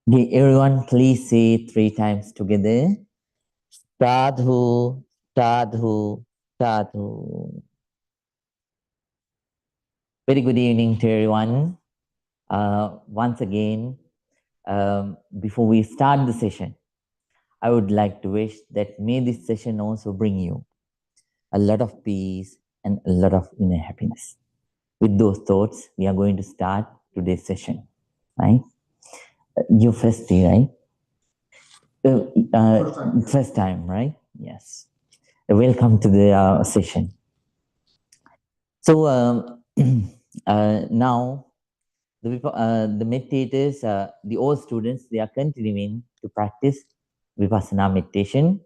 Okay, everyone, please say it 3 times together. Sadhu, sadhu, sadhu. Very good evening to everyone. Once again, before we start the session, I would like to wish that may this session also bring you a lot of peace and a lot of inner happiness. With those thoughts, we are going to start today's session. Right? Your first day, right? First time, right? Yes. Welcome to the session. So now the meditators, the old students, they are continuing to practice Vipassana meditation,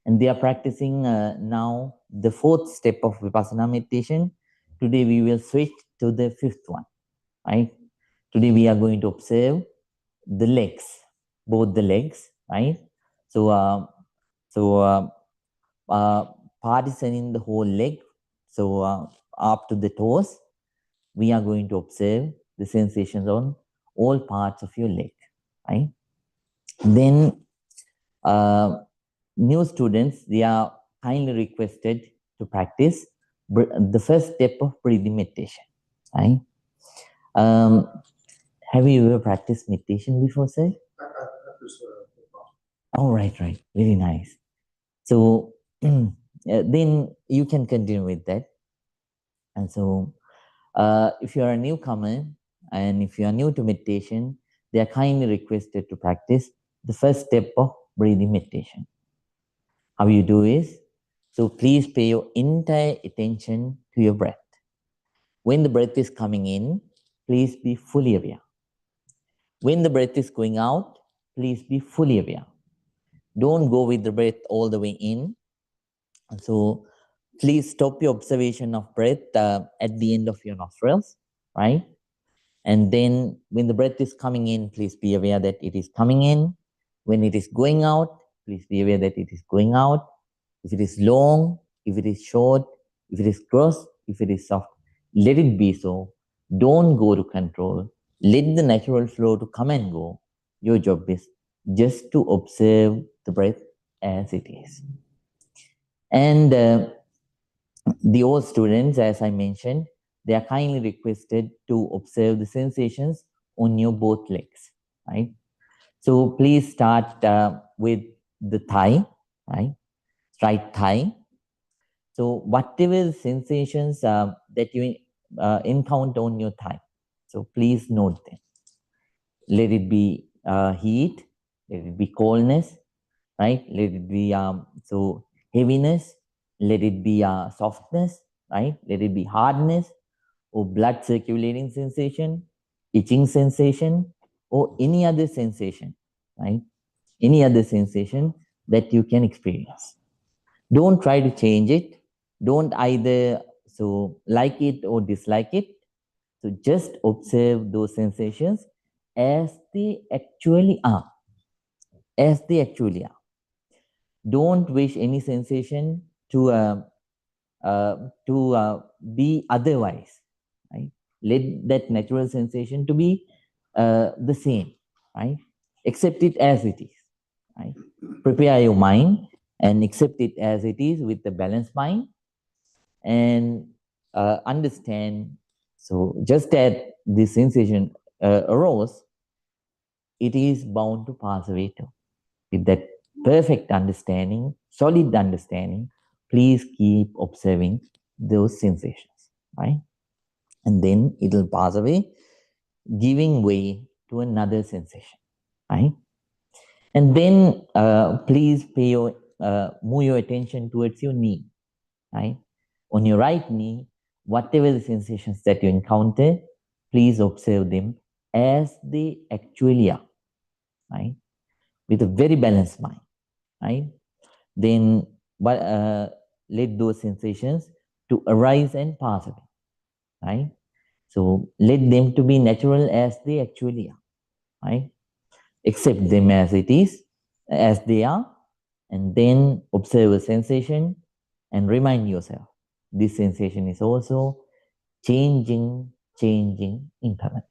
and they are practicing now the 4th step of Vipassana meditation. Today we will switch to the 5th one, right? Today we are going to observe the legs, both the legs, right? So, partitioning the whole leg, so up to the toes, we are going to observe the sensations on all parts of your leg, right? Then new students, they are kindly requested to practice the first step of breathing meditation, right? Have you ever practiced meditation before, sir? Oh, right. Very nice. So then you can continue with that. And so if you are a newcomer and if you are new to meditation, they are kindly requested to practice the first step of breathing meditation. How you do is, so please pay your entire attention to your breath. When the breath is coming in, please be fully aware. When the breath is going out, please be fully aware. Don't go with the breath all the way in. And so please stop your observation of breath at the end of your nostrils, right? And then when the breath is coming in, please be aware that it is coming in. When it is going out, please be aware that it is going out. If it is long, if it is short, if it is cross, if it is soft, let it be so. Don't go to control. Let the natural flow to come and go. Your job is just to observe the breath as it is. And the old students, as I mentioned, they are kindly requested to observe the sensations on your both legs, right? So please start with the thigh, right? Right thigh. So whatever the sensations that you encounter on your thigh, so please note them. Let it be heat, let it be coldness, right? Let it be so heaviness, let it be softness, right? Let it be hardness or blood circulating sensation, itching sensation, or any other sensation, right? Any other sensation that you can experience. Don't try to change it. Don't either so like it or dislike it. So just observe those sensations as they actually are. As they actually are. Don't wish any sensation to be otherwise, right? Let that natural sensation to be the same, right? Accept it as it is, right? Prepare your mind and accept it as it is with a balanced mind and understand. So just that this sensation arose, it is bound to pass away too. With that perfect understanding, solid understanding, please keep observing those sensations, right? And then it'll pass away, giving way to another sensation, right? And then please move your attention towards your knee, right? On your right knee, whatever the sensations that you encounter, please observe them as they actually are, right? With a very balanced mind, right? Then let those sensations to arise and pass away, right? So let them to be natural as they actually are, right? Accept them as it is, as they are, and then observe a sensation and remind yourself, this sensation is also changing impermanent.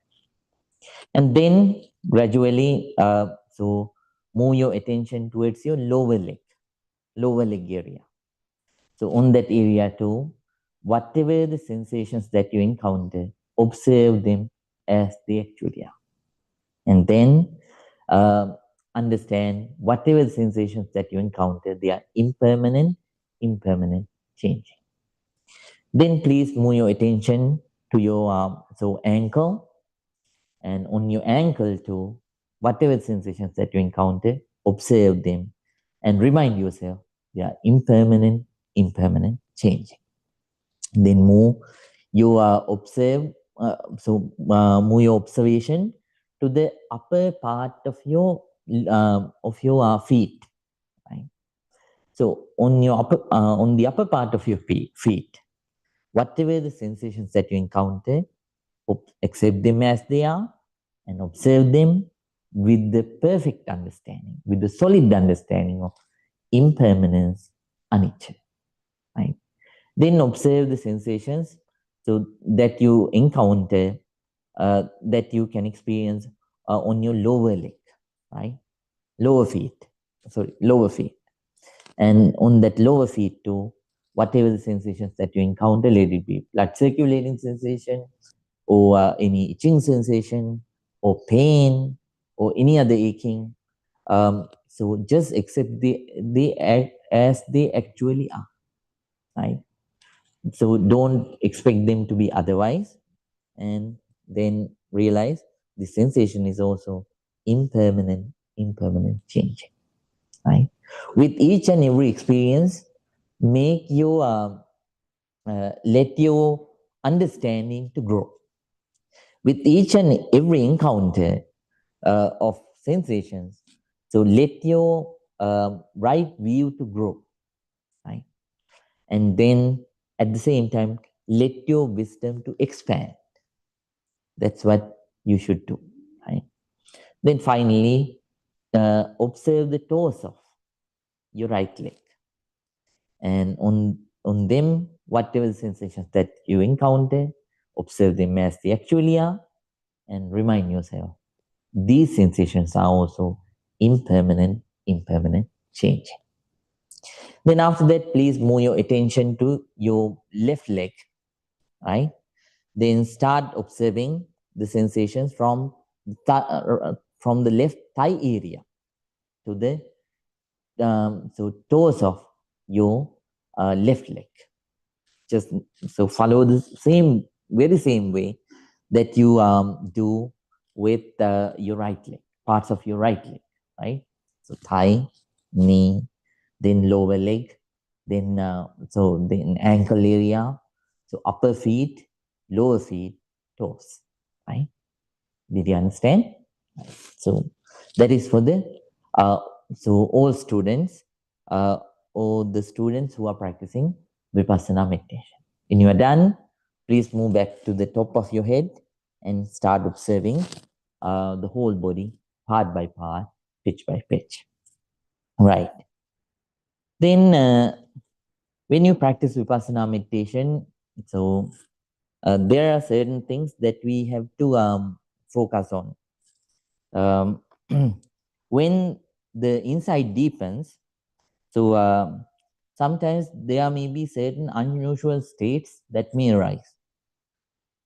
And then gradually, so move your attention towards your lower leg area. So on that area too, whatever the sensations that you encounter, observe them as they actually are. And then uh, understand whatever the sensations that you encounter, they are impermanent, changing. Then please move your attention to your ankle, and on your ankle too, whatever sensations that you encounter, observe them and remind yourself they are impermanent, changing. Then move your observation to the upper part of your feet, right? So on the upper part of your feet, whatever the sensations that you encounter, accept them as they are and observe them with the perfect understanding, with the solid understanding of impermanence, anicca, right? Then observe the sensations so that you encounter, that you can experience on your lower leg, right? Lower feet. And on that lower feet too, whatever the sensations that you encounter, let it be blood circulating sensation, or any itching sensation, or pain, or any other aching. So just accept they act as they actually are, right? So don't expect them to be otherwise, and then realize the sensation is also impermanent changing, right? With each and every experience, make your let your understanding to grow. With each and every encounter of sensations, so let your right view to grow, right? And then at the same time, let your wisdom to expand. That's what you should do, right? Then finally, observe the toes of your right leg, and on them, whatever the sensations that you encounter, observe them as they actually are, and remind yourself these sensations are also impermanent, changing. Then after that, please move your attention to your left leg, right? Then start observing the sensations from the left thigh area to the toes of your left leg. Just so follow the very same way that you do with your right leg, parts of your right leg, right? So thigh, knee, then lower leg, then ankle area, so upper feet, lower feet, toes, right? Did you understand? So that is for the all students, uh, or the students who are practicing vipassana meditation. When you are done, please move back to the top of your head and start observing the whole body, part by part, pitch by pitch. Right. Then, when you practice vipassana meditation, so there are certain things that we have to focus on. Um, when the insight deepens, so sometimes there may be certain unusual states that may arise.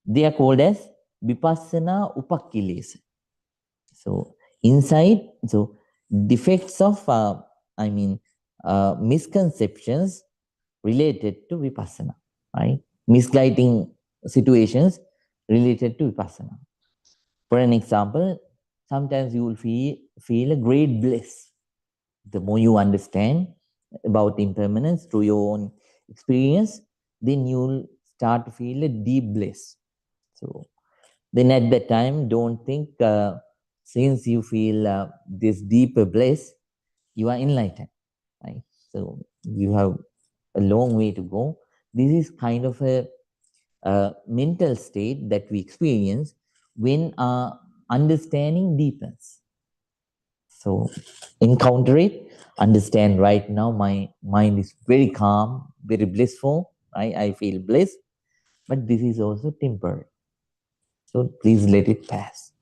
They are called as vipassana upakkilesa. So insight, so defects of, misconceptions related to vipassana, right? Misguiding situations related to vipassana. For an example, sometimes you will feel a great bliss. The more you understand about impermanence through your own experience, then you'll start to feel a deep bliss. So then at that time, don't think since you feel this deeper bliss, you are enlightened, right? So you have a long way to go. This is kind of a mental state that we experience when our understanding deepens. So encounter it, understand right now my mind is very calm, very blissful. I feel bliss, but this is also temporary. So please let it pass.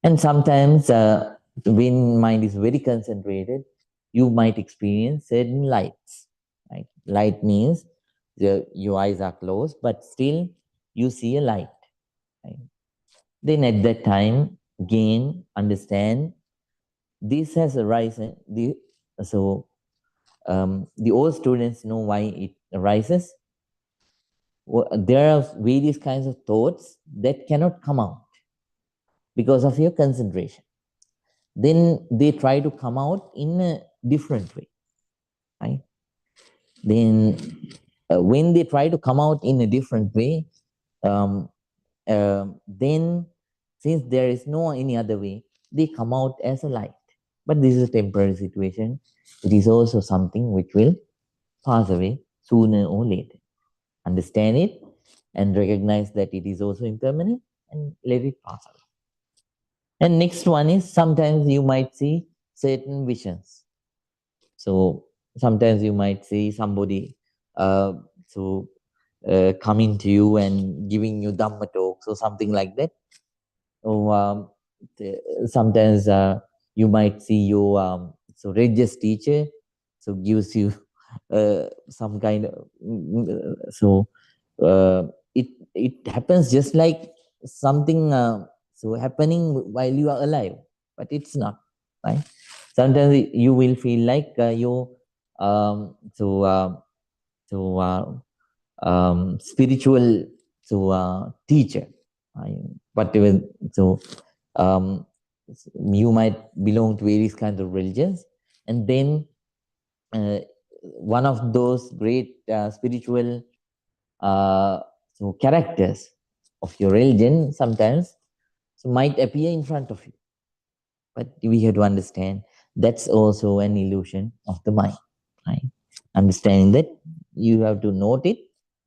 And sometimes when mind is very concentrated, you might experience certain lights. Right? Light means your eyes are closed, but still you see a light. Right? Then at that time, again, understand this has arisen. The old students know why it arises. There are various kinds of thoughts that cannot come out because of your concentration. Then they try to come out in a different way, right? Then when they try to come out in a different way, um, then since there is no any other way, they come out as a light. But this is a temporary situation. It is also something which will pass away sooner or later. Understand it and recognize that it is also impermanent and let it pass away. And next one is sometimes you might see certain visions. So sometimes you might see somebody uh, so coming to you and giving you dhamma talks or something like that. Or sometimes you might see your religious teacher so gives you some kind of so it happens just like something happening while you are alive, but it's not, right? Sometimes you will feel like you um, so uh, so spiritual teacher. Whatever. So um, you might belong to various kinds of religions, and then uh, one of those great spiritual characters of your religion sometimes might appear in front of you. But we have to understand that's also an illusion of the mind, right? Understanding that you have to note it,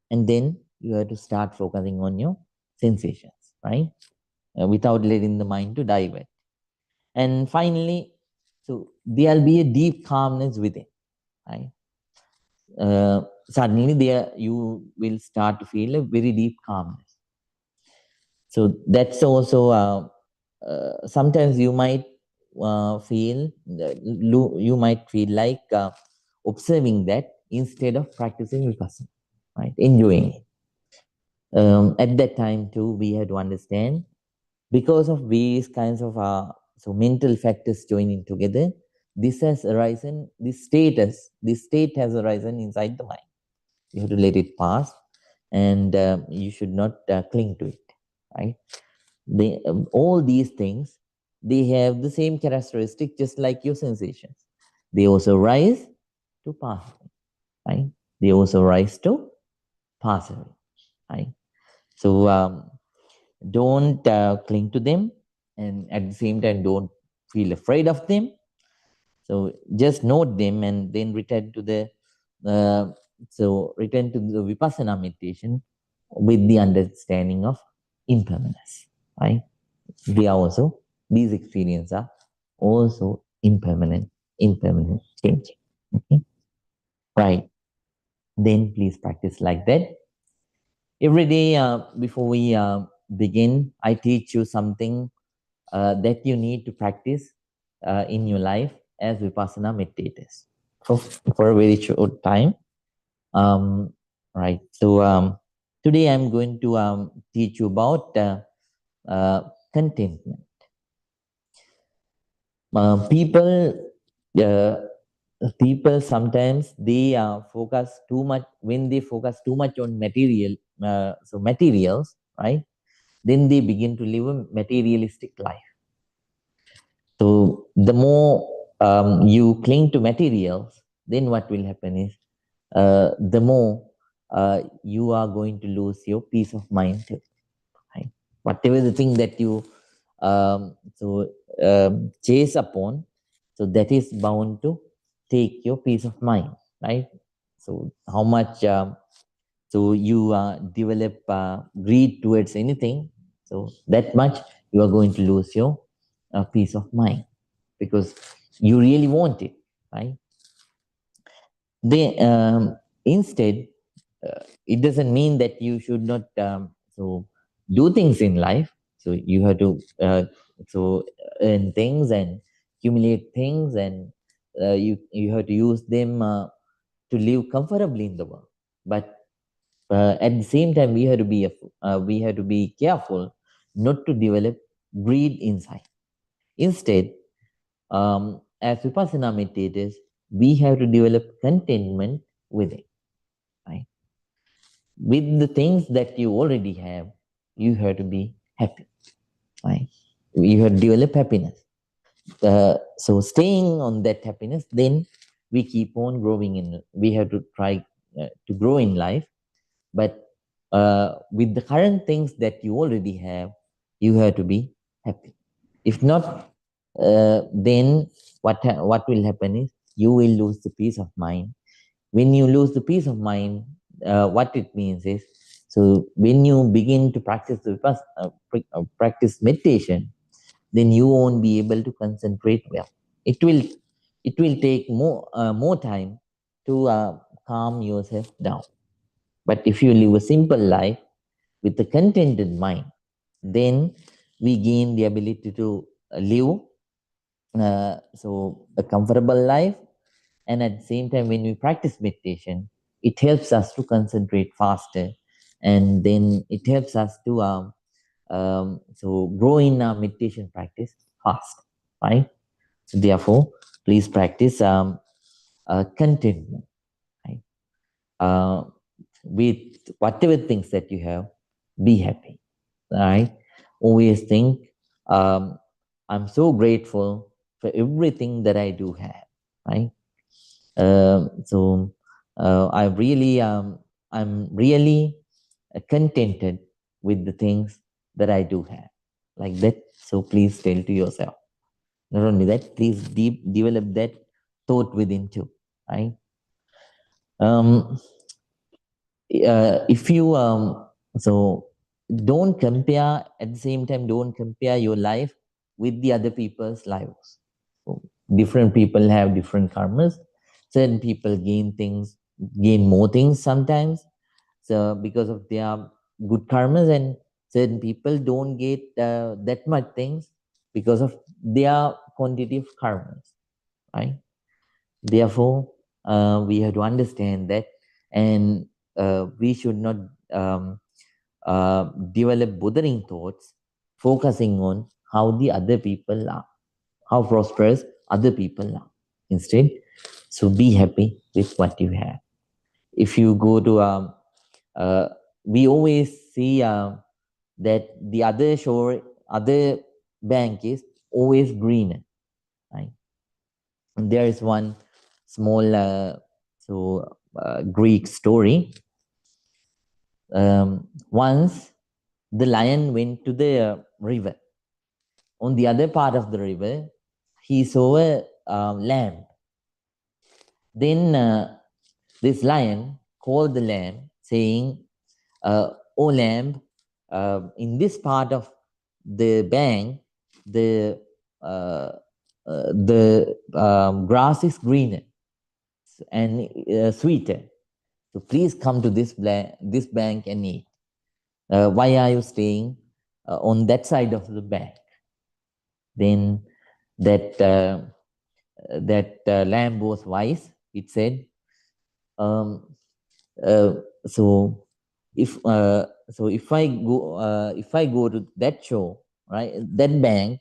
and then you have to start focusing on your sensations, right? Without letting the mind to divert. And finally, so there'll be a deep calmness within, right? Suddenly there you will start to feel a very deep calmness. So that's also sometimes you might you might feel like observing that instead of practicing vipassana, right? Enjoying it. At that time too, we had to understand because of various kinds of mental factors joining together, this has arisen. This state has arisen inside the mind. You have to let it pass, and you should not cling to it, right? All these things, they have the same characteristic just like your sensations. They also rise to pass away, right? They also rise to pass away, right? So don't cling to them, and at the same time don't feel afraid of them. So just note them and then return to the return to the vipassana meditation with the understanding of impermanence, right? They are also, these experiences are also impermanent changing. Okay? Right. Then please practice like that. Every day before we begin, I teach you something that you need to practice in your life as Vipassana meditators for a very short time. Um, right. So today I'm going to teach you about contentment. People uh, people sometimes they focus too much when they focus too much on materials, right? Then they begin to live a materialistic life. So the more you cling to materials, then what will happen is the more you are going to lose your peace of mind too, right? Whatever the thing that you chase upon, so that is bound to take your peace of mind, right? So how much you develop greed towards anything, so that much you are going to lose your peace of mind because you really want it, right? They instead, it doesn't mean that you should not do things in life. So you have to earn things and accumulate things, and you have to use them to live comfortably in the world. But at the same time, we have to be careful not to develop greed inside. Instead, as vipassana meditators, we have to develop contentment with it. Right? With the things that you already have, you have to be happy. Right? You have to develop happiness. So staying on that happiness, then we keep on growing in. We have to try to grow in life, but with the current things that you already have, you have to be happy. If not, then what will happen is you will lose the peace of mind. When you lose the peace of mind, what it means is, so when you begin to practice meditation, then you won't be able to concentrate well. It will take more time to calm yourself down. But if you live a simple life with a contented mind, then we gain the ability to live a comfortable life. And at the same time, when we practice meditation, it helps us to concentrate faster, and then it helps us to grow in our meditation practice fast, right? So therefore, please practice contentment, right? uh, with whatever things that you have, be happy, right? Always think, I'm so grateful for everything that I do have, right? I'm really contented with the things that I do have, like that. So please tell to yourself. Not only that, please develop that thought within too, right? Um, if you so don't compare, at the same time, don't compare your life with the other people's lives. So different people have different karmas. Certain people gain more things sometimes, so because of their good karmas, and certain people don't get that much things because of their quantity of karmas, right? Therefore, we have to understand that, and we should not um, develop bothering thoughts, focusing on how the other people are, how prosperous other people are. Instead, so be happy with what you have. If you go to, uh, we always see that the other shore, other bank is always greener, right? And there is one small Greek story. Once the lion went to the river. On the other part of the river, he saw a lamb. Then this lion called the lamb, saying, "O lamb, in this part of the bank, uh, the grass is greener and sweeter. So please come to this bank and eat. Why are you staying on that side of the bank?" Then that lamb was wise. It said, um, uh, "So if I go to that shore, right, that bank,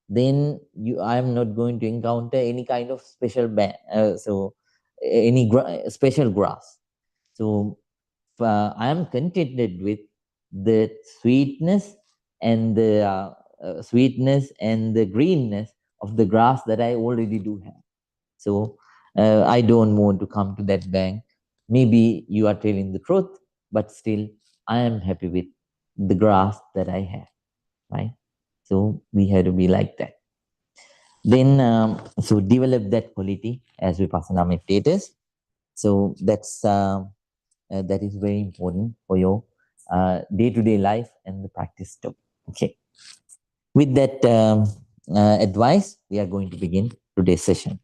then I am not going to encounter any kind of special special grass. So I am contented with the sweetness and the greenness of the grass that I already do have. So I don't want to come to that bank. Maybe you are telling the truth, but still I am happy with the grass that I have, right? So we have to be like that. Then develop that quality as vipassana meditators. So that is very important for your day-to-day life and the practice too. Okay. With that advice, we are going to begin today's session.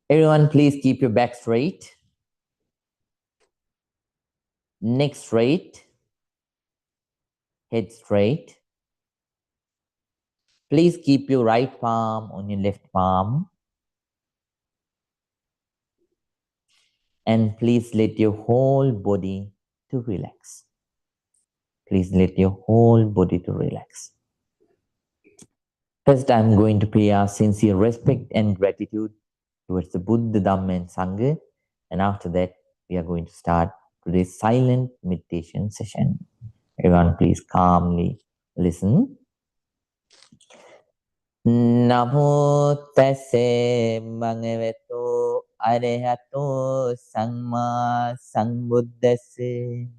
Everyone, please keep your back straight, neck straight, head straight. Please keep your right palm on your left palm. And please let your whole body to relax. Please let your whole body to relax. First, I'm going to pay our sincere respect and gratitude towards the Buddha, Dhamma, and Sangha. And after that, we are going to start today's silent meditation session. Everyone, please calmly listen. Namo tase bhagavato arahato samma sambuddhase.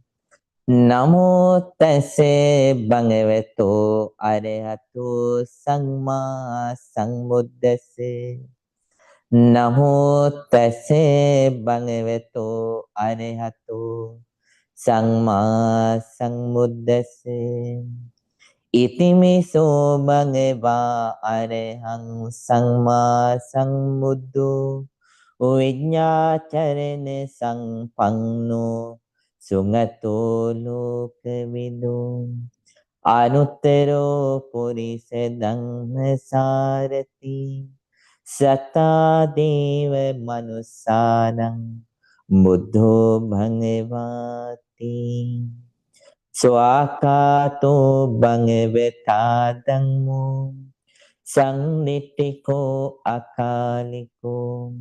Namo tase bhagavato arahato samma sambuddhase. Namo tase bhagavato arahato samma sambuddhase. Itimiso bhagava arahang samma sambuddho Viññācarane sampanno Sugato lokavido Anuttaro purisadhamma sarati Sata deva manusanam Buddho bhagavati Swakato bhagavata dhammo Sannitiko akaliko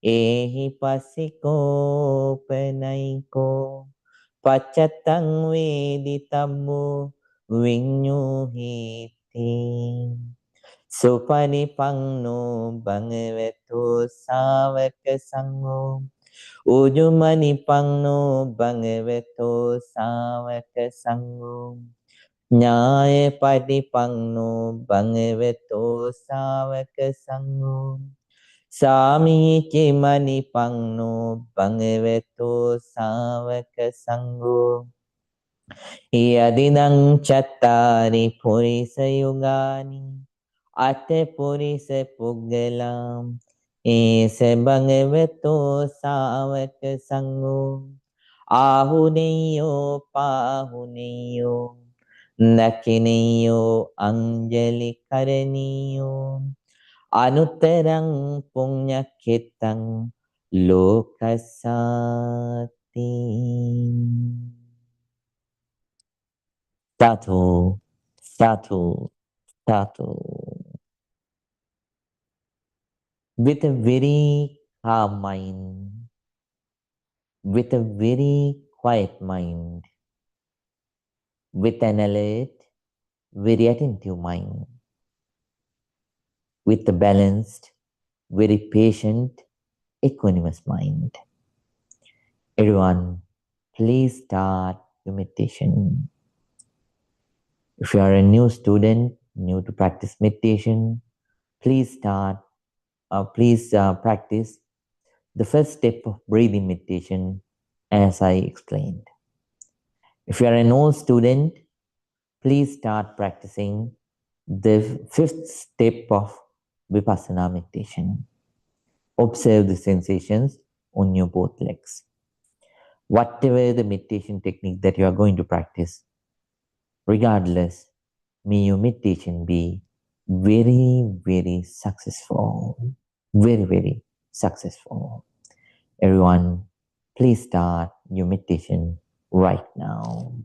Ehi pasiko penaiko Pachatang veditammo vinyuhiti Supanipanno bhagavato savaka sangho Ujumanipanno bhagavato savaka sangho Nyaya patipanno bhagavato savaka sangho Sami mani pangno bhagavato savaka sangho Yadinang chattari purisa yugani Ate purisa puggalam Ese bhagavato savaka sangho Ahuneyo pahuneyo Nakineyo anjali karaniyo Anutterang punyakitang lokasati. Satu, satu, satu. With a very calm mind, with a very quiet mind, with an alert, very attentive mind, with a balanced, very patient, equanimous mind. Everyone, please start your meditation. If you are a new student, new to practice meditation, please practice the first step of breathing meditation as I explained. If you are an old student, please start practicing the fifth step of Vipassana meditation. Observe the sensations on your both legs. Whatever the meditation technique that you are going to practice, regardless, may your meditation be very, very successful. Very, very successful. Everyone, please start your meditation right now.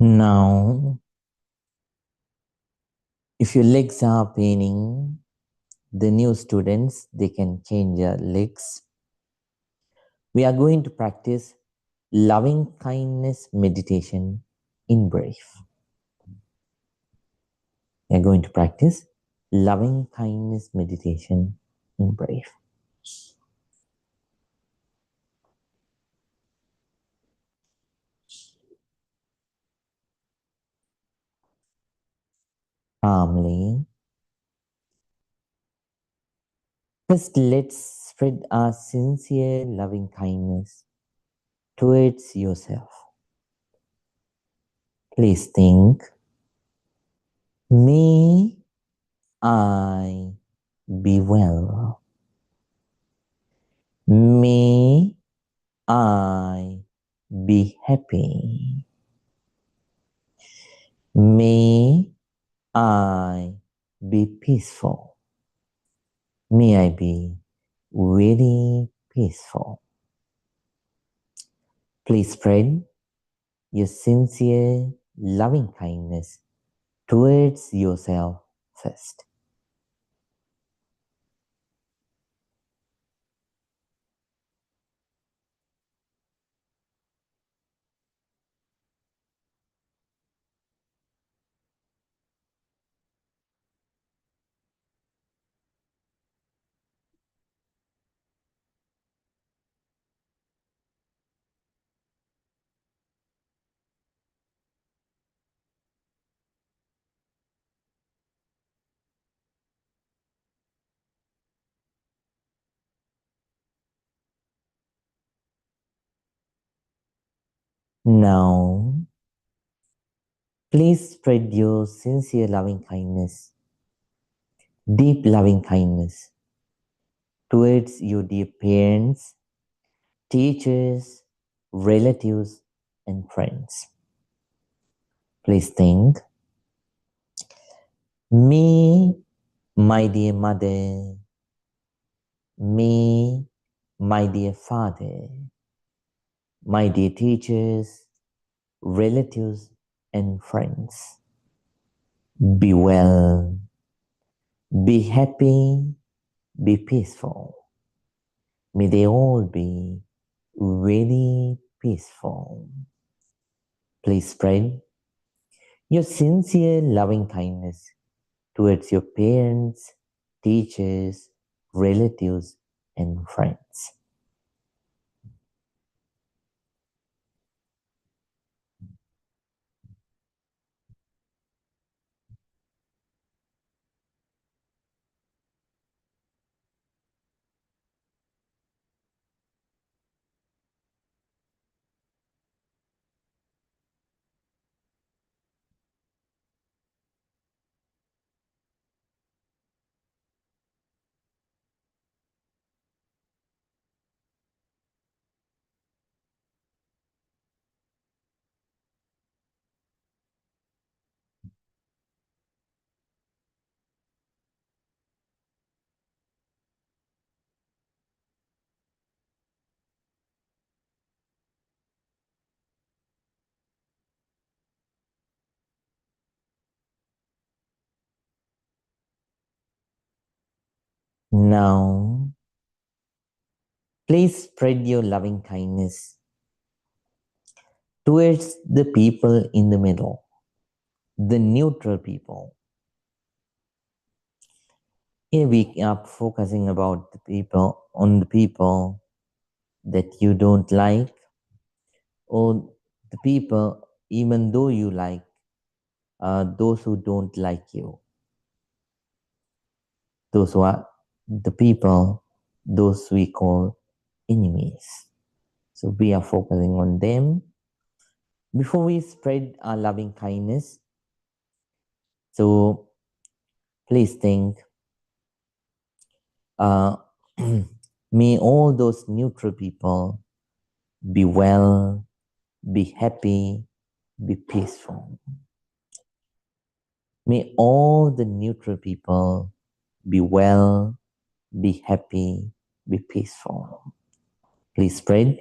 Now, if your legs are paining, the new students, they can change their legs. We are going to practice loving kindness meditation in breath. We are going to practice loving kindness meditation in breath. Calmly. First, let's spread our sincere loving kindness towards yourself. Please think, may I be well. May I be happy. May I be peaceful. May I be very peaceful. Please spread your sincere loving kindness towards yourself first. Now, please spread your sincere loving kindness, deep loving kindness towards your dear parents, teachers, relatives, and friends. Please think, me, my dear mother, me, my dear father, my dear teachers, relatives, and friends. Be well, be happy, be peaceful. May they all be really peaceful. Please spread your sincere loving kindness towards your parents, teachers, relatives, and friends. Now, please spread your loving kindness towards the people in the middle, the neutral people. Here we are focusing about the people, on the people that you don't like, or the people, even though you like, those who don't like you. Those who are the people, those we call enemies. So we are focusing on them. Before we spread our loving kindness, so please think, uh, may all those neutral people be well, be happy, be peaceful. May all the neutral people be well, be happy, be peaceful. Please spread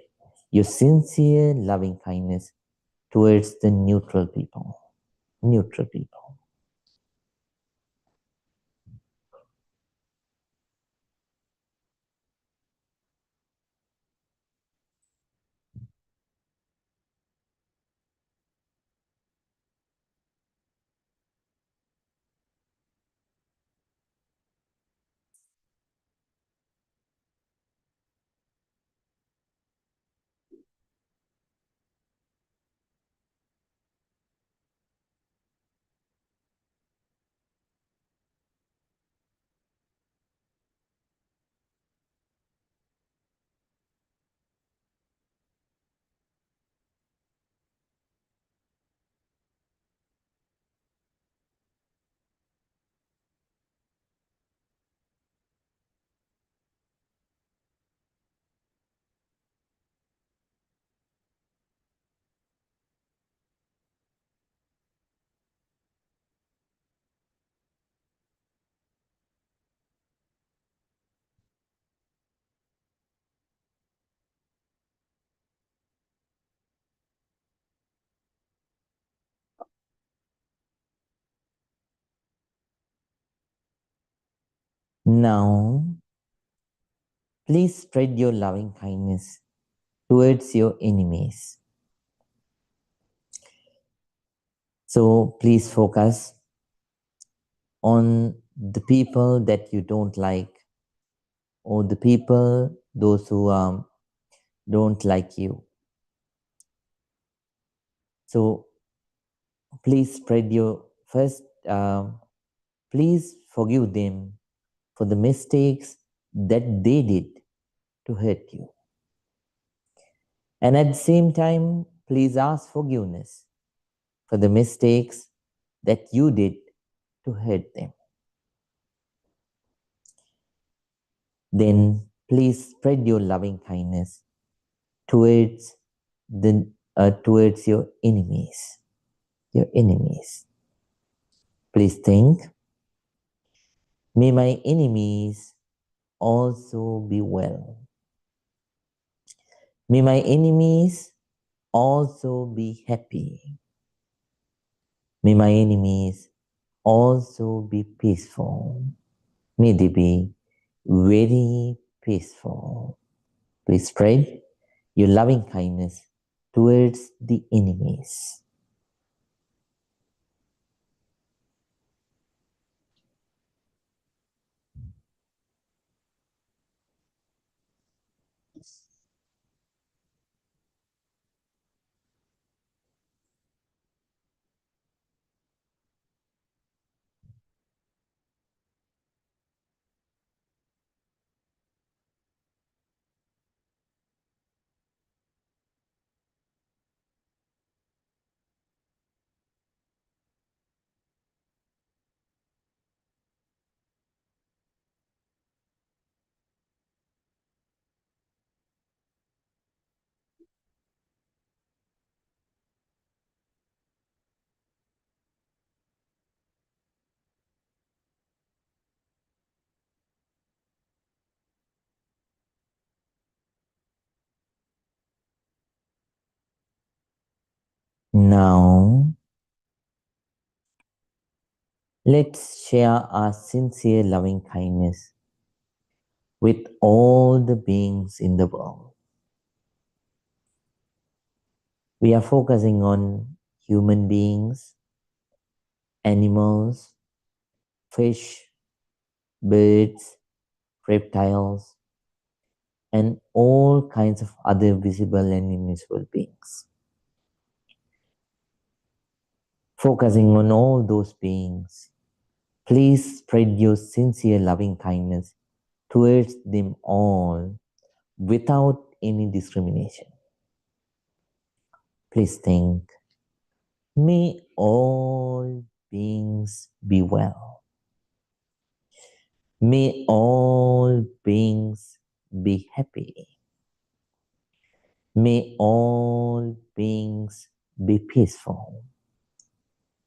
your sincere loving kindness towards the neutral people. Neutral people. Now, please spread your loving kindness towards your enemies. So please focus on the people that you don't like, or the people, those who don't like you. So please spread your first, please forgive them for the mistakes that they did to hurt you. And at the same time, please ask forgiveness for the mistakes that you did to hurt them. Then please spread your loving kindness towards towards your enemies. Your enemies. Please think, may my enemies also be well. May my enemies also be happy. May my enemies also be peaceful. May they be very peaceful. Please spread your loving kindness towards the enemies. Now, let's share our sincere loving kindness with all the beings in the world. We are focusing on human beings, animals, fish, birds, reptiles, and all kinds of other visible and invisible beings. Focusing on all those beings, please spread your sincere loving kindness towards them all without any discrimination. Please think, may all beings be well. May all beings be happy. May all beings be peaceful.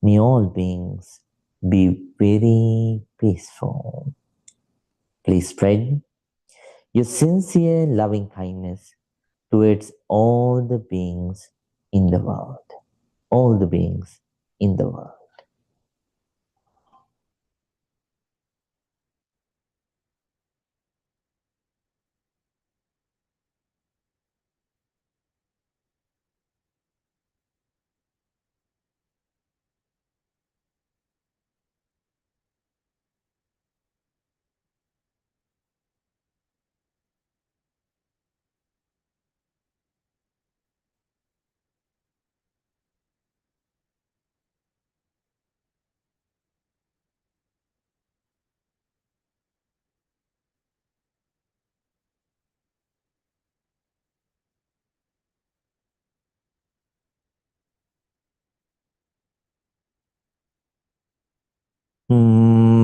May all beings be very peaceful. Please spread your sincere loving kindness towards all the beings in the world. all the beings in the world.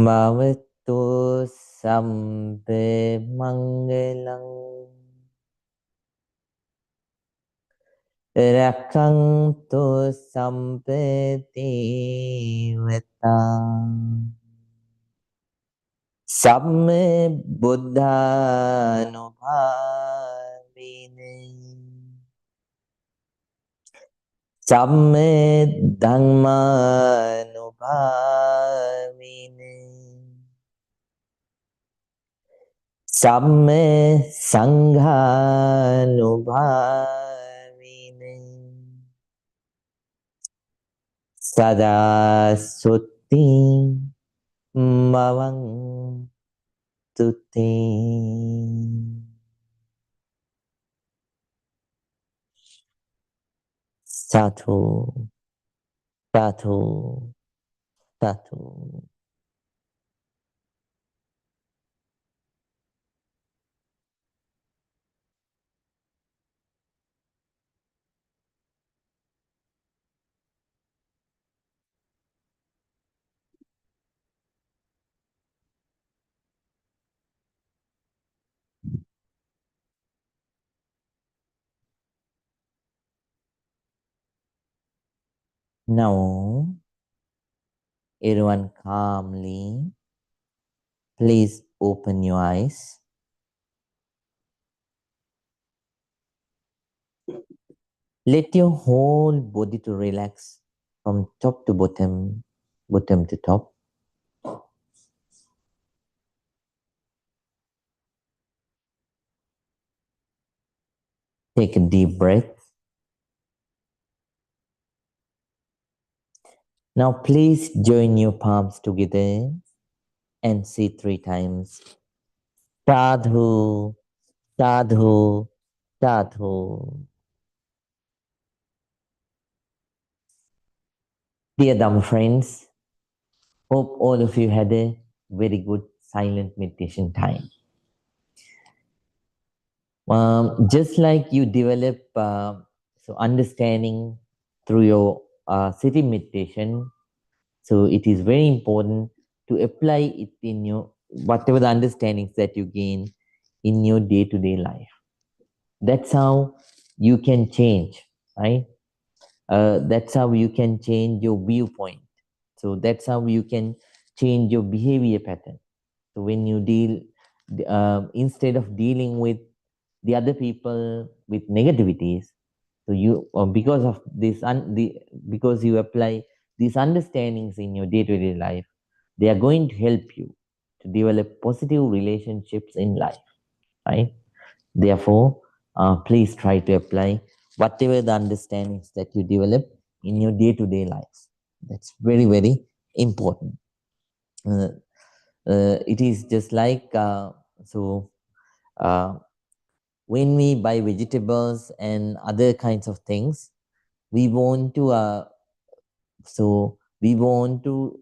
Bhavato sampe mangalang rakanto sampe devata samme buddhanupavine samme dhammanupavine samme sanghanupavine sada sutti mavang tutte. Satu, satu, satu. Now, everyone calmly, please open your eyes. Let your whole body to relax from top to bottom, bottom to top. Take a deep breath. Now, please join your palms together and say 3 times. Sadhu, sadhu, sadhu. Dear Dhamma friends, hope all of you had a very good silent meditation time. Just like you develop understanding through your sitting meditation, so it is very important to apply it in your whatever the understandings that you gain in your day-to-day life. That's how you can change, right? That's how you can change your viewpoint. So that's how you can change your behavior pattern. So when you deal, instead of dealing with the other people with negativities, so you because of this because you apply these understandings in your day-to-day life, they are going to help you to develop positive relationships in life, right? Therefore, please try to apply whatever the understandings that you develop in your day-to-day life. That's very, very important. Uh, it is just like uh, when we buy vegetables and other kinds of things, we want to we want to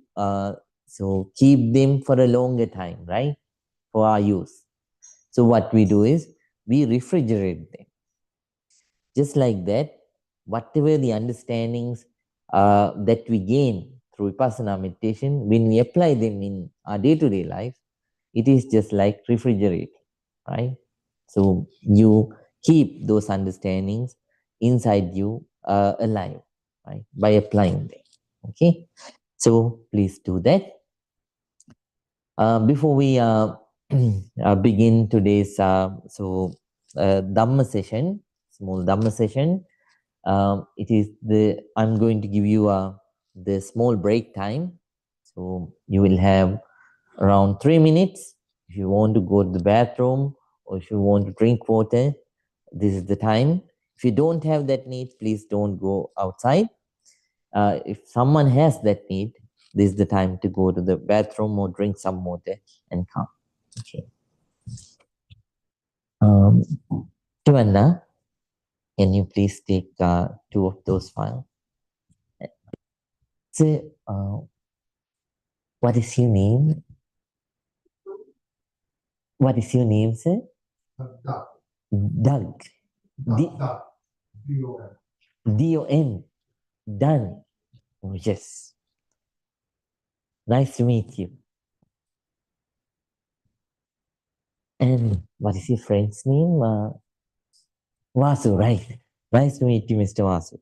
keep them for a longer time, right? For our use. So what we do is we refrigerate them. Just like that, whatever the understandings that we gain through Vipassana meditation, when we apply them in our day-to-day life, it is just like refrigerating, right? So you keep those understandings inside you alive, right? By applying them. Okay. So please do that. Before we begin today's Dhamma session, small Dhamma session, it is the I'm going to give you the small break time. So you will have around 3 minutes. If you want to go to the bathroom or if you want to drink water, this is the time. If you don't have that need, please don't go outside. If someone has that need, this is the time to go to the bathroom or drink some water and come. Okay. Um, Tuanna, can you please take two of those files? So, what is your name? What is your name, sir? Doug. Doug. D-O-N. D-O-N. Done. Oh, yes. Nice to meet you. And what is your friend's name? Vasu, right. Nice to meet you, Mr. Vasu.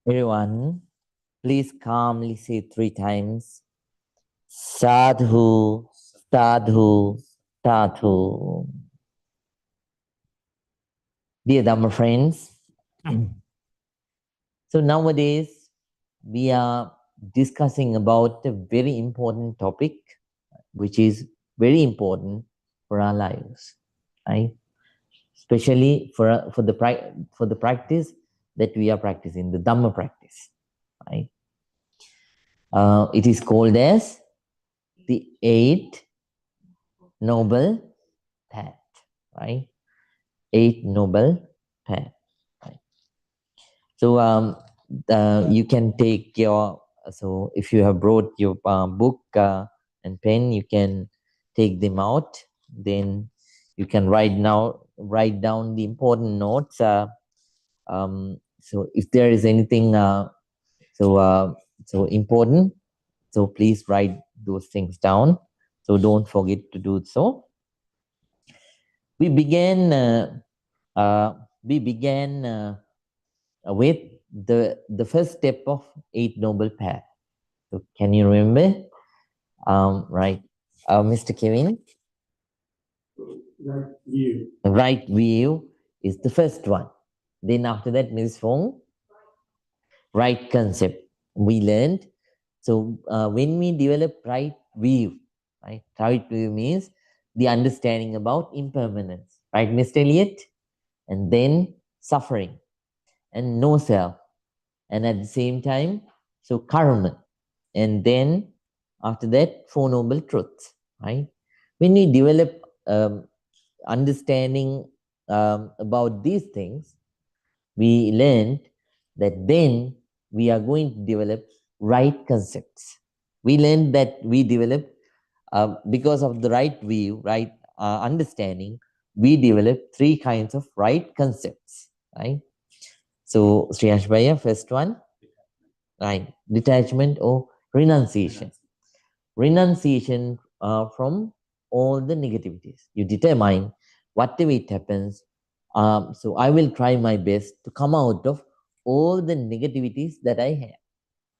Everyone, please calmly say 3 times. Sadhu, sadhu, sadhu. Dear Dhamma friends, so nowadays we are discussing about a very important topic, which is very important for our lives, right? Especially for the practice that we are practicing, the Dhamma practice, right? It is called as the Eight Noble Path, right? Eight Noble Path. Right? So you can take your, so if you have brought your book and pen, you can take them out then you can write down the important notes. So if there is anything so so important, so please write those things down. So don't forget to do so. We began. We began with the first step of Eight Noble Path. So can you remember? Right, Mr. Kevin. Right view. Right view is the first one. Then after that, Ms. Fong, right concept. We learned. So when we develop right view, right view means the understanding about impermanence, right, Mr. Elliot? And then suffering and no self. And at the same time, so karma. And then after that, Four Noble Truths, right? When we develop understanding about these things, we learned that then we are going to develop right concepts. We learned that we develop, because of the right view, right understanding, we develop three kinds of right concepts, right? So, Sri Ashbaya, first one, right, detachment or renunciation. Renunciation from all the negativities. You determine whatever it happens. So I will try my best to come out of all the negativities that I have.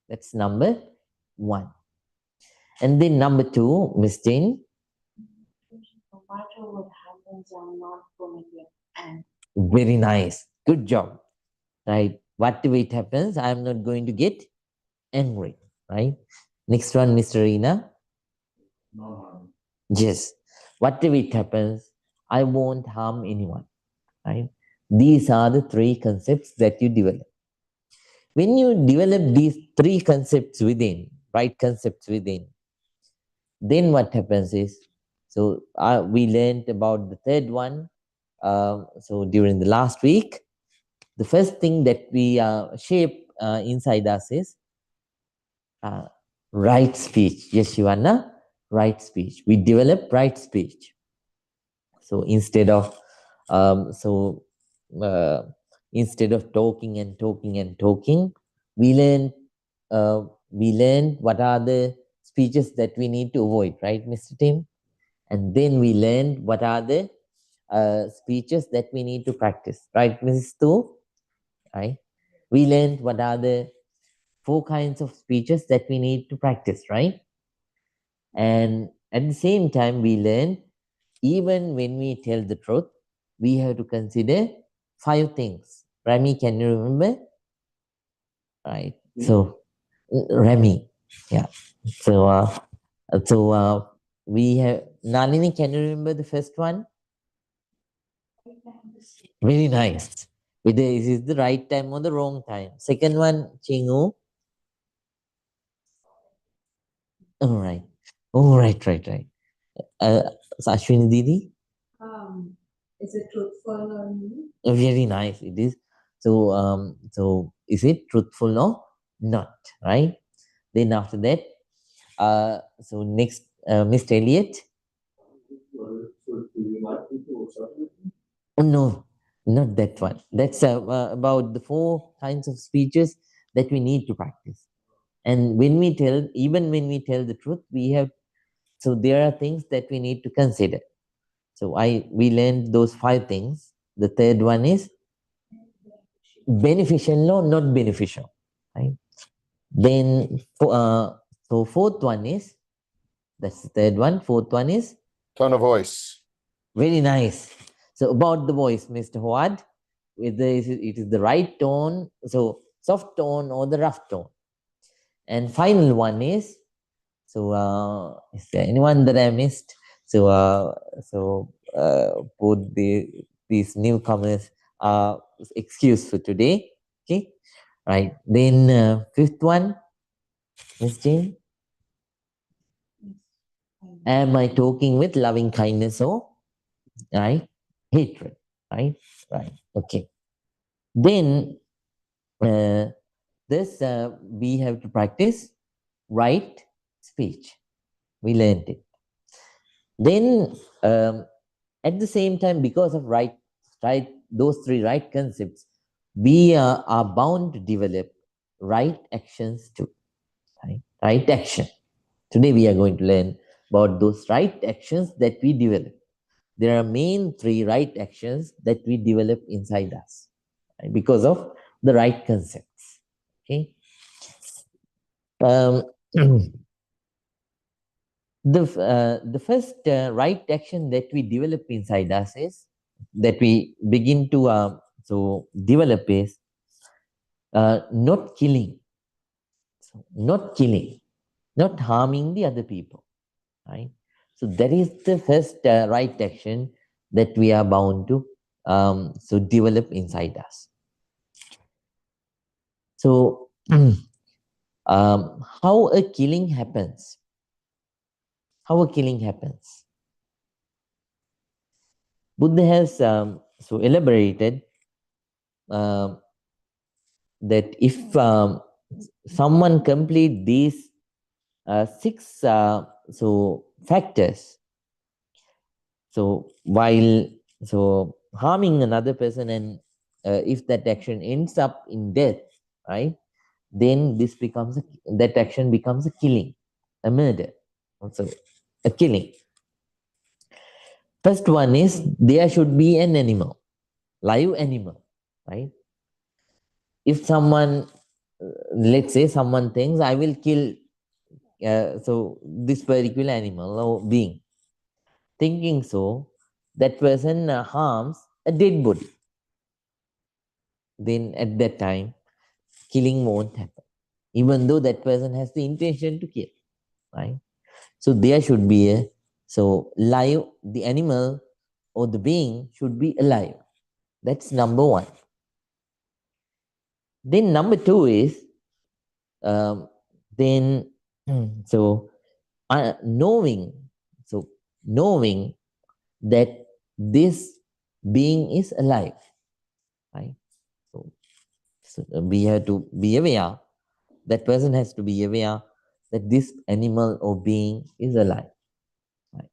That's number one. And then number two, Miss Jane. No matter what happens, I'm not going to get angry. Very nice. Good job. Right. Whatever it happens, I'm not going to get angry. Right. Next one, Mr. Rina. No. Yes. Whatever it happens, I won't harm anyone. Right. These are the three concepts that you develop. When you develop these three concepts within, right concepts within, then what happens is, so we learned about the third one. So during the last week, the first thing that we shape inside us is right speech. Yes, Shivanna, right speech. We develop right speech. So um, so uh, instead of talking and talking and talking, we learn what are the speeches that we need to avoid, right, Mr. Tim? And then we learn what are the speeches that we need to practice, right, Mrs. Tu? Right? We learned what are the four kinds of speeches that we need to practice, right? And at the same time, we learn even when we tell the truth, we have to consider five things. Rami, can you remember? Right. So, Rami, yeah. So, we have Nalini. Can you remember the first one? Very nice. Whether is it the right time or the wrong time. Second one, Chingu. All right. Oh, right. Uh, so Ashwini Didi. Is it truthful or not? Very nice. It is. So, so is it truthful or not? Right. Then after that, so next, Mr. Elliot. Oh, no, not that one. That's about the four kinds of speeches that we need to practice. And when we tell, even when we tell the truth, we have, so there are things that we need to consider. So we learned those five things. The third one is beneficial or not beneficial, right? Then so fourth one is, that's the third one. Fourth one is tone of voice. Very nice. So about the voice, Mr. Howard, whether it is the right tone, so soft tone or the rough tone. And final one is, so is there anyone that I missed? So put these newcomers excuse for today. Okay, right. Then fifth one, Miss Jane. Am I talking with loving kindness or right hatred? Right. Okay. Then this we have to practice right speech. We learned it. Then At the same time, because of those three right concepts, we are bound to develop right actions too. Right action. Today we are going to learn about those right actions that we develop. There are main three right actions that we develop inside us, right, because of the right concepts. Okay. Um, the first right action that we develop inside us is that we begin to develop is not killing, not killing, not harming the other people, right? So that is the first right action that we are bound to develop inside us. So how a killing happens? How a killing happens? Buddha has elaborated um, that if someone complete these six factors, so while harming another person, and if that action ends up in death, right, then that action becomes a killing, a murder, also a killing. First one is there should be an animal, live animal, right? If someone, let's say someone thinks I will kill this particular animal or being, thinking so, that person harms a dead body, then at that time killing won't happen, even though that person has the intention to kill, right? So there should be a live, the animal or the being should be alive. That's number one. Then number two is um, then so knowing, so knowing that this being is alive, right? So, we have to be aware, that person has to be aware that this animal or being is alive, right?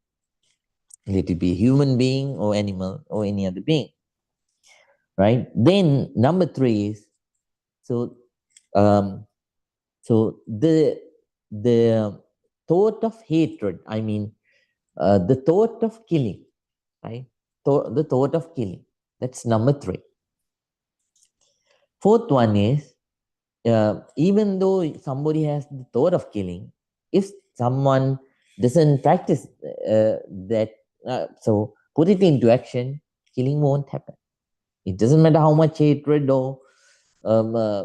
Let it be a human being or animal or any other being, right? Then number three is so um, the thought of hatred, I mean the thought of killing, right? The thought of killing. That's number three. Fourth one is even though somebody has the thought of killing, if someone doesn't practice that, put it into action, killing won't happen. It doesn't matter how much hatred or um, uh,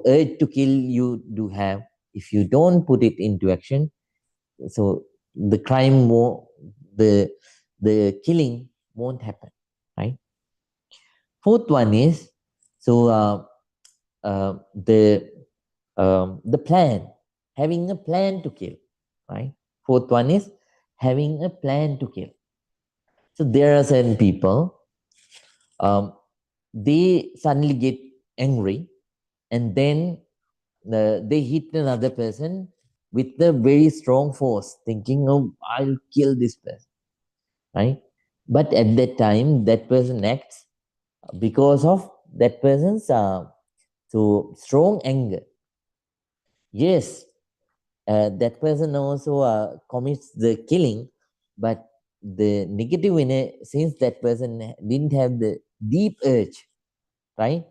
urge to kill you do have. If you don't put it into action, so the crime won't, the killing won't happen, right? Fourth one is so the plan, having a plan to kill, right? Fourth one is having a plan to kill. So there are certain people, they suddenly get angry, and then they hit another person with a very strong force, thinking, oh, I'll kill this person, right? But at that time, that person acts because of that person's strong anger. Yes, that person also commits the killing, but the negative in it, since that person didn't have the deep urge, right?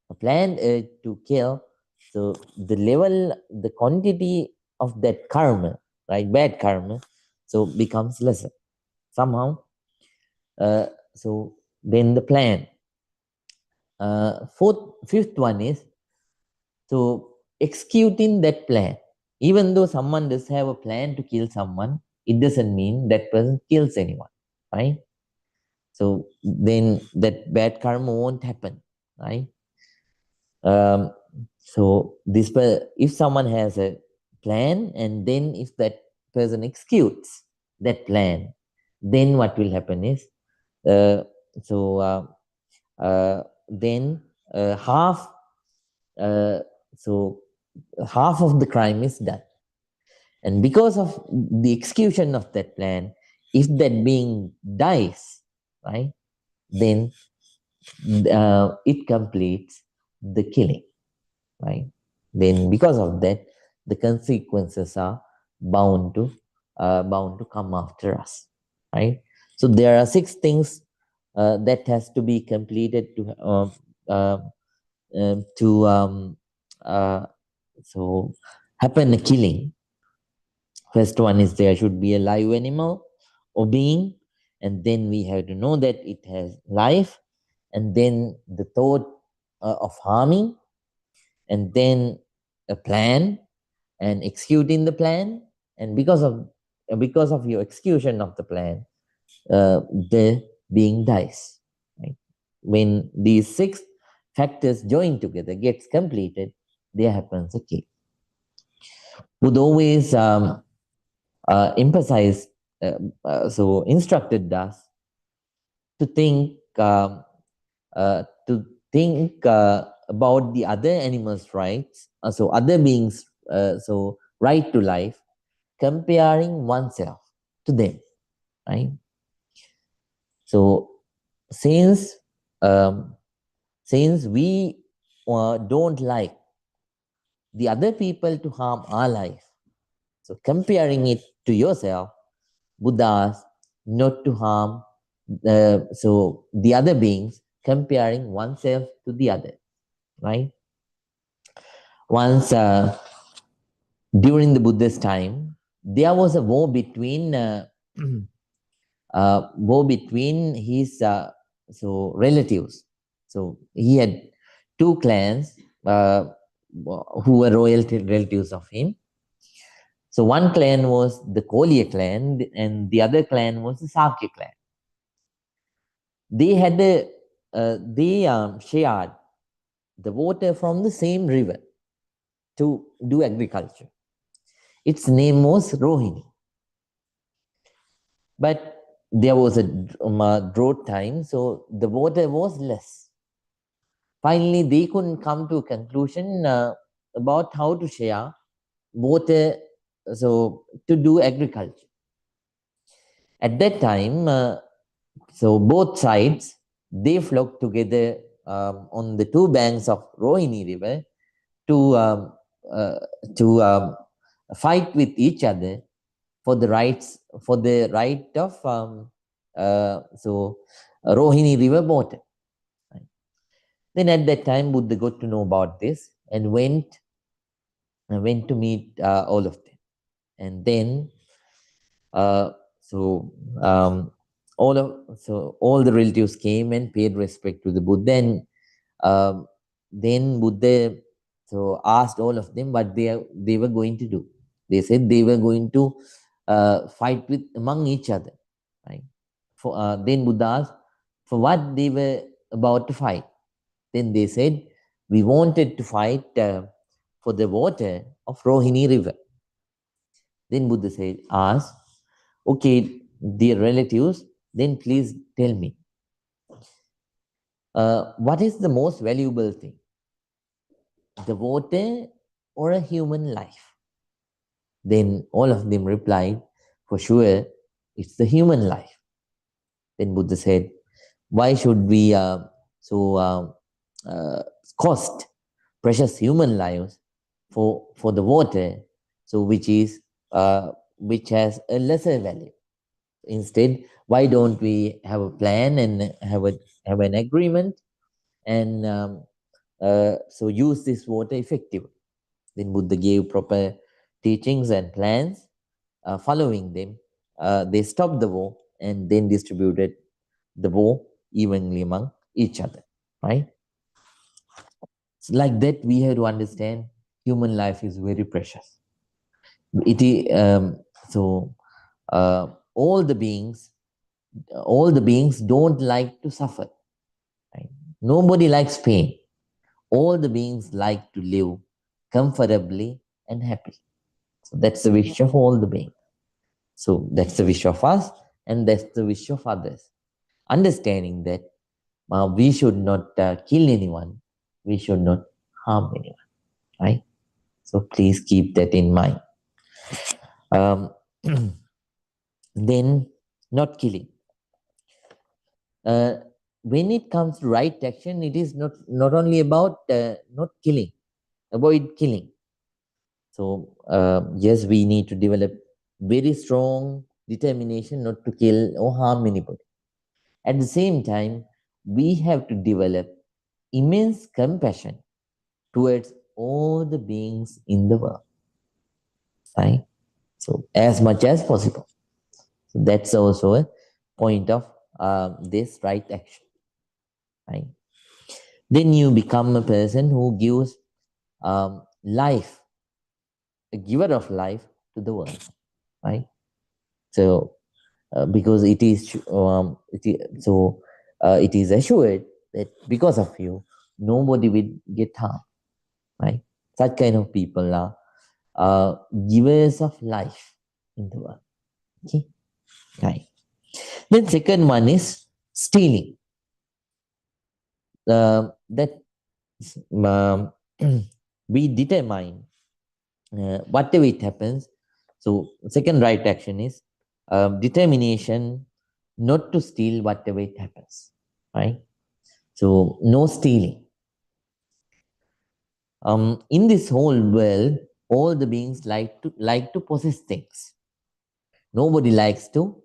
A planned urge to kill, so the level, the quantity of that karma, right, bad karma, so becomes lesser somehow. Then the plan. Fifth one is executing that plan. Even though someone does have a plan to kill someone, it doesn't mean that person kills anyone, right? So then that bad karma won't happen, right? Um, if someone has a plan, and then if that person executes that plan, then what will happen is uh, so uh, then half uh, so of the crime is done, and because of the execution of that plan, if that being dies, right, then it completes the killing, right? Then because of that, the consequences are bound to come after us, right? So there are 6 things that has to be completed uh, to uh, so happen a killing. First one is there should be a live animal or being, and then we have to know that it has life, and then the thought of harming, and then a plan and executing the plan, and because of your execution of the plan, the being dies. Right? When these 6 factors join together, gets completed, there happens a kill. Would always emphasize, instructed us to think about the other animals' rights, so other beings, right to life, comparing oneself to them, right? So since um, since we don't like the other people to harm our life, so comparing it to yourself, Buddha asks not to harm the other beings, comparing oneself to the other, right? Once during the Buddha's time, there was a war between his relatives. So he had 2 clans who were royalty relatives of him. So one clan was the Kolya clan, and the other clan was the Sakya clan. They shared the water from the same river to do agriculture. Its name was Rohini. But there was a drought time, so the water was less. Finally, they couldn't come to a conclusion about how to share water, so to do agriculture. At that time, so both sides, they flocked together on the 2 banks of Rohini River to um, uh, fight with each other for the right of Rohini River water. Right? Then at that time, Buddha got to know about this and went to meet all of them, and then uh, so um, all the relatives came and paid respect to the Buddha, and then Buddha asked all of them what they were going to do. They said they were going to fight with among each other, right? Then Buddha asked for what they were about to fight. Then they said, we wanted to fight for the water of Rohini River. Then Buddha said, asked, okay, dear relatives, then please tell me, what is the most valuable thing, the water or a human life? Then all of them replied, for sure, it's the human life. Then Buddha said, why should we uh, cost precious human lives for the water, so which has a lesser value? Instead, why don't we have a plan and have an agreement and use this water effectively? Then Buddha gave proper teachings and plans. Following them, they stopped the war and then distributed the war evenly among each other. Right? Like that, we have to understand human life is very precious. It is so all the beings don't like to suffer. Right? Nobody likes pain. All the beings like to live comfortably and happily. So that's the wish of all the beings. So that's the wish of us, and that's the wish of others. Understanding that we should not kill anyone, we should not harm anyone, right? So please keep that in mind. Um, then not killing. When it comes to right action, it is not only about not killing, avoid killing. So yes, we need to develop very strong determination not to kill or harm anybody. At the same time, we have to develop immense compassion towards all the beings in the world, right? So as much as possible. So that's also a point of this right action, right? Then you become a person who gives life, a giver of life to the world, right? So because it is assured that because of you, nobody will get harmed, right? Such kind of people are givers of life in the world. Okay, right. Then second one is stealing. That um, we determine whatever it happens. So second right action is determination not to steal whatever it happens, right? So no stealing. In this whole world, all the beings like to possess things. Nobody likes to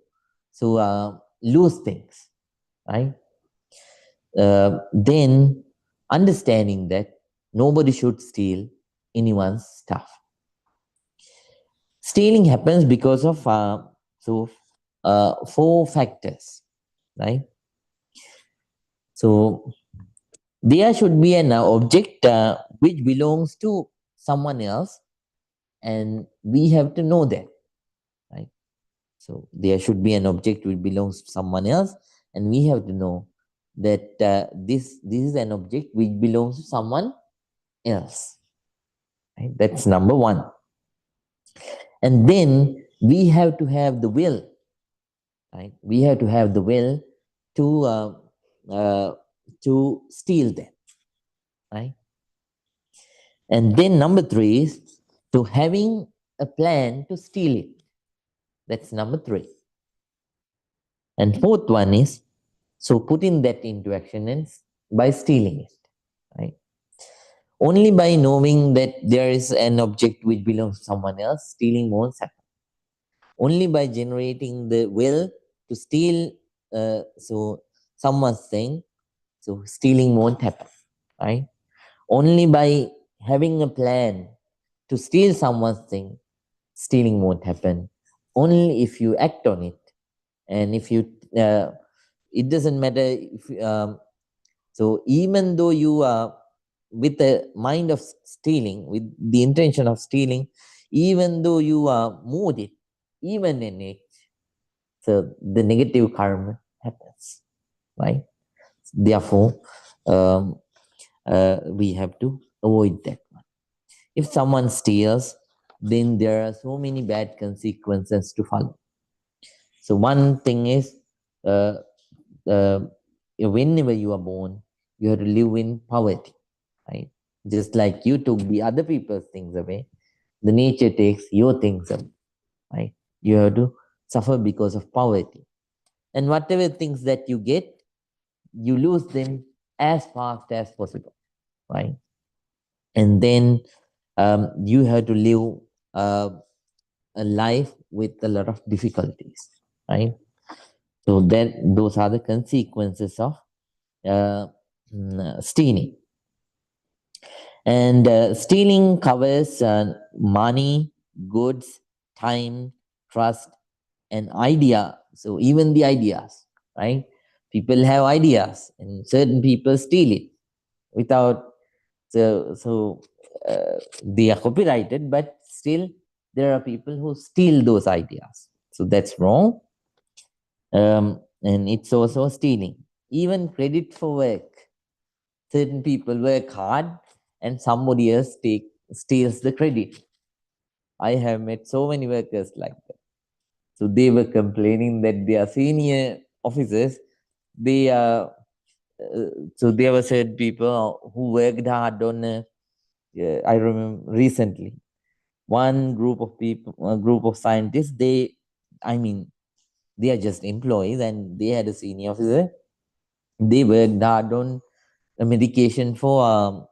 lose things, right? Then understanding that nobody should steal anyone's stuff. Stealing happens because of four factors, right? So there should be an object which belongs to someone else, and we have to know that, right? So there should be an object which belongs to someone else, and we have to know that this is an object which belongs to someone else. Right? That's number one. And then we have to have the will, right? We have to have the will to uh, to steal them, right? And then number three is to having a plan to steal it. That's number three. And fourth one is putting that into action and by stealing it, right? Only by knowing that there is an object which belongs to someone else, stealing won't happen. Only by generating the will to steal someone's thing, so stealing won't happen, right? Only by having a plan to steal someone's thing, stealing won't happen. Only if you act on it, and if you, it doesn't matter if, so even though you are with the mind of stealing, with the intention of stealing, even though you are moved it, even in it, so the negative karma happens, right? Therefore, um, we have to avoid that one. If someone steals, then there are so many bad consequences to follow. So one thing is, uh, uh, whenever you are born, you have to live in poverty, right? Just like you took the other people's things away, the nature takes your things away, right? You have to suffer because of poverty. And whatever things that you get, you lose them as fast as possible, right? And then you have to live a life with a lot of difficulties, right? So then those are the consequences of stealing. And stealing covers money, goods, time, trust, and idea. So even the ideas, right? People have ideas, and certain people steal it without. They are copyrighted, but still there are people who steal those ideas. So that's wrong, and it's also stealing. Even credit for work. Certain people work hard, and somebody else steals the credit. I have met so many workers like that. So they were complaining that their senior officers, they are so there were certain people who worked hard on. I remember recently one group of people, a group of scientists. I mean, They are just employees, and they had a senior officer. They worked hard on a medication for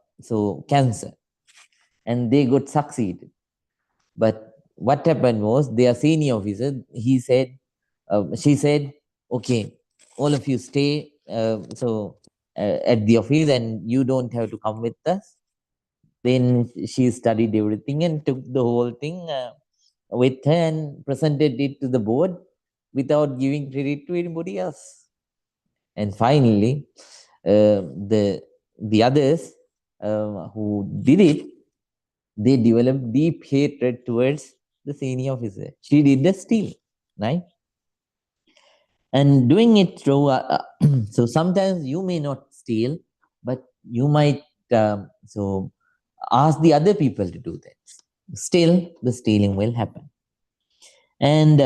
cancer, and they got succeeded. But what happened was their senior officer, she said, okay, all of you stay at the office, and you don't have to come with us. Then she studied everything and took the whole thing with her and presented it to the board without giving credit to anybody else. And finally, the others who did it, they developed deep hatred towards the senior officer. She did the steal, right? And doing it through, so sometimes you may not steal, but you might ask the other people to do that. Still, the stealing will happen. And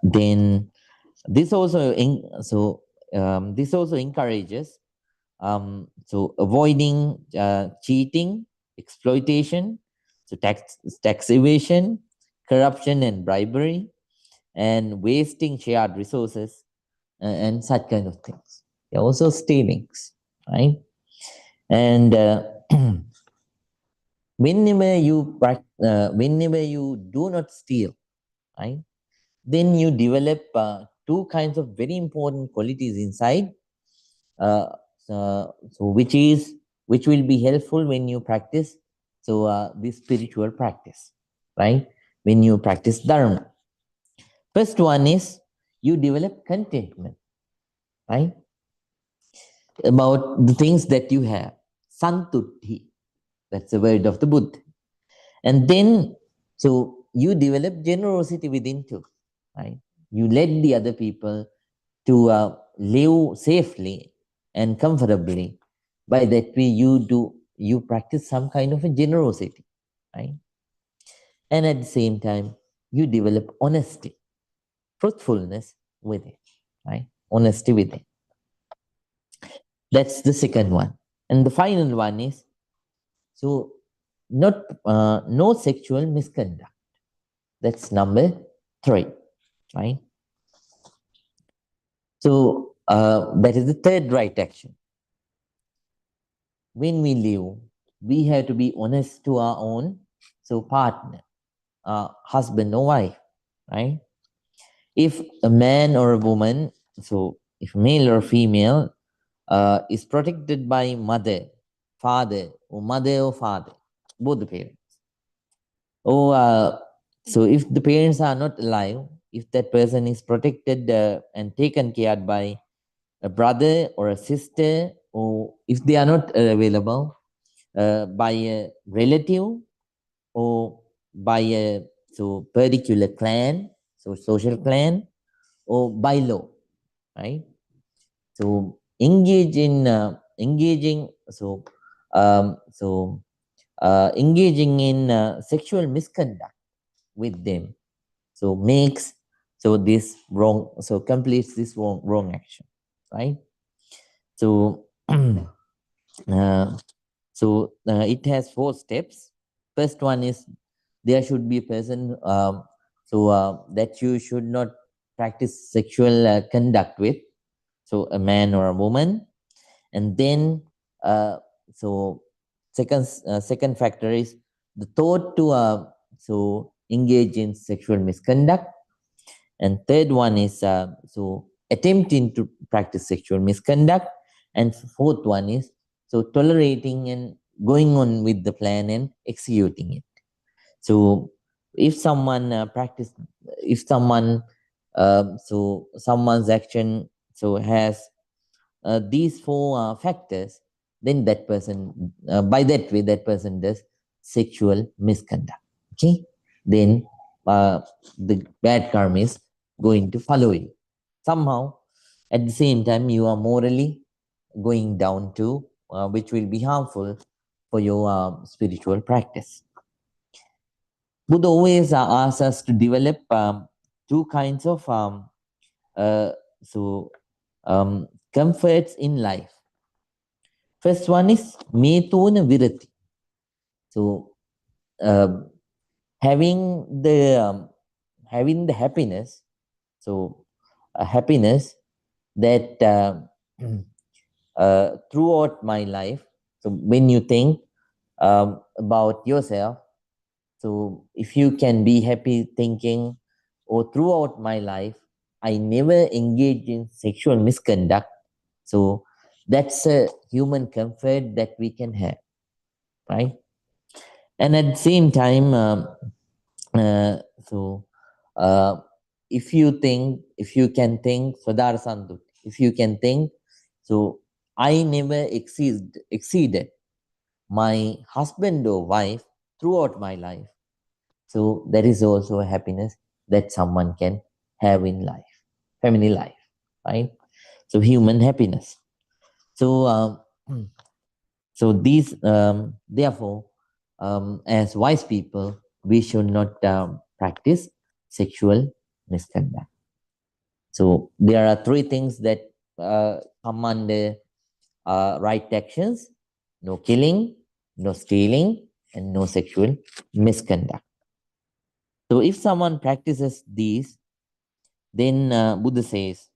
then this also this also encourages avoiding cheating, exploitation, so tax evasion, corruption and bribery, and wasting shared resources, and such kind of things. They're also stealings, right? And whenever you do not steal, right, then you develop two kinds of very important qualities inside, uh, which will be helpful when you practice this spiritual practice, right? When you practice dharma, first one is you develop contentment, right, about the things that you have. Santutti, that's the word of the Buddha. And then, so you develop generosity within too, right? You let the other people to live safely and comfortably. By that way, you practice some kind of a generosity, right? And at the same time, you develop honesty, truthfulness with it, right? Honesty with it. That's the second one. And the final one is, so not no sexual misconduct. That's number 3, right? So that is the third right action. When we live, we have to be honest to our own partner, husband or wife, right? If a man or a woman, so if male or female, is protected by mother, father, or father, both the parents. Or so if the parents are not alive, if that person is protected and taken care by a brother or a sister, or if they are not available, by a relative or by a particular clan, so social clan, or by law, right? So engaging in sexual misconduct with them, so makes this wrong, completes this wrong action, right? So it has 4 steps. First one is there should be a person that you should not practice sexual conduct with, so a man or a woman. And then second factor is the thought to engage in sexual misconduct. And third one is attempting to practice sexual misconduct. And fourth one is tolerating and going on with the plan and executing it. So if someone someone's action has these 4 factors, then that person, by that way, that person does sexual misconduct. Okay, then the bad karma is going to follow you somehow. At the same time, you are morally going down to, which will be harmful for your spiritual practice. Buddha always asks us to develop 2 kinds of uh, so comforts in life. First one is metuna virati. So having the having the happiness. So a happiness that throughout my life. So when you think about yourself, so if you can be happy thinking, or throughout my life, I never engaged in sexual misconduct. So that's a human comfort that we can have, right? And at the same time, uh, so uh, if you can think, Sadar Santu, if you can think, so I never exceeded my husband or wife throughout my life. So that is also a happiness that someone can have in life, family life, right? So human happiness. So so these therefore, as wise people, we should not practice sexual misconduct. So there are three things that come under right actions: no killing, no stealing, and no sexual misconduct. So if someone practices these, then Buddha says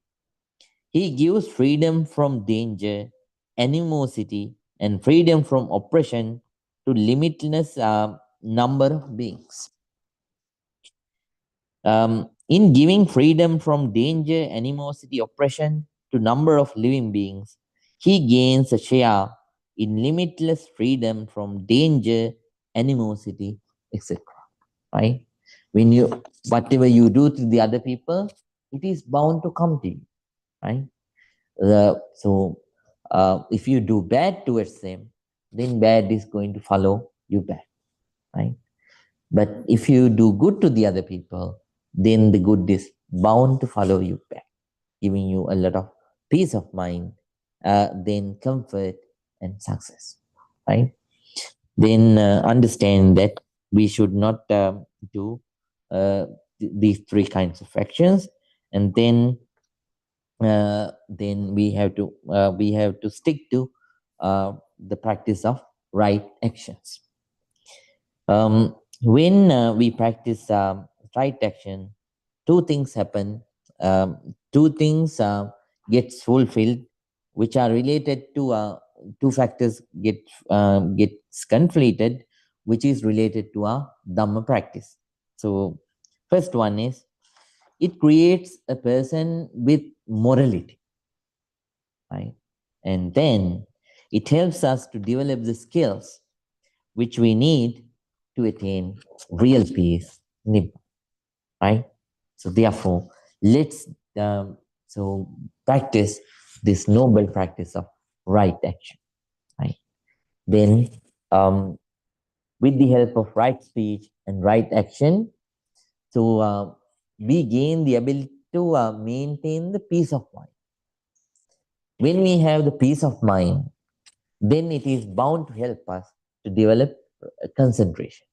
he gives freedom from danger, animosity, and freedom from oppression to limitless number of beings. In giving freedom from danger, animosity, oppression to number of living beings, he gains a share in limitless freedom from danger, animosity, etc. Right? When you whatever you do to the other people, it is bound to come to you. Right? If you do bad towards them, then bad is going to follow you back. Right? But if you do good to the other people, then the good is bound to follow you back, giving you a lot of peace of mind, then comfort and success. Right? Then understand that we should not do these three kinds of actions, and then we have to stick to the practice of right actions. When we practice right action, two things happen. Two things gets fulfilled, which are related to two factors gets conflated, which is related to our Dhamma practice. So, first one is it creates a person with morality, right? And then it helps us to develop the skills which we need to attain real peace, Nibbana, right? So therefore, let's so practice this noble practice of right action, right? Then, with the help of right speech and right action, so we gain the ability to maintain the peace of mind. When we have the peace of mind, then it is bound to help us to develop concentration.